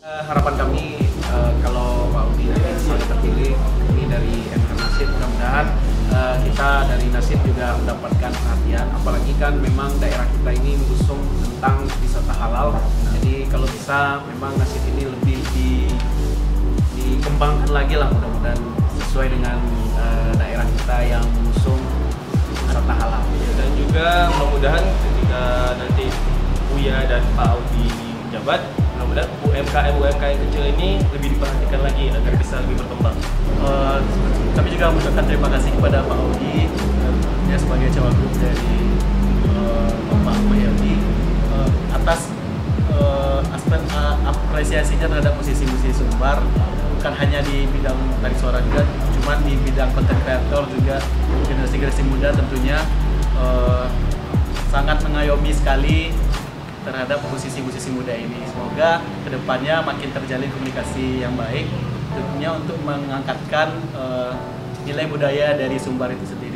Harapan kami kalau Pak Udi nanti misalnya terpilih ini dari MH Nasib, mudah-mudahan kita dari Nasib juga mendapatkan perhatian, apalagi kan memang daerah kita ini mengusung tentang wisata halal. Jadi kalau bisa memang Nasib ini lebih dikembangkan lagi lah, mudah-mudahan sesuai dengan daerah kita yang mengusung wisata halal. Dan juga mudah-mudahan ketika nanti Buya dan Pak Audi menjabat, mudah-mudahan UMKM kecil ini lebih diperhatikan lagi agar bisa lebih berkembang. Kami juga mengucapkan terima kasih kepada Pak Audi ya, sebagai cawagup dari Bapak Mayadi atas aspek apresiasinya terhadap musisi-musisi Sumbar, bukan hanya di bidang tarik suara juga, cuma di bidang content creator juga. Generasi muda tentunya sangat mengayomi sekali terhadap musisi-musisi muda ini. Semoga kedepannya makin terjalin komunikasi yang baik, tentunya untuk mengangkatkan nilai budaya dari Sumbar itu sendiri.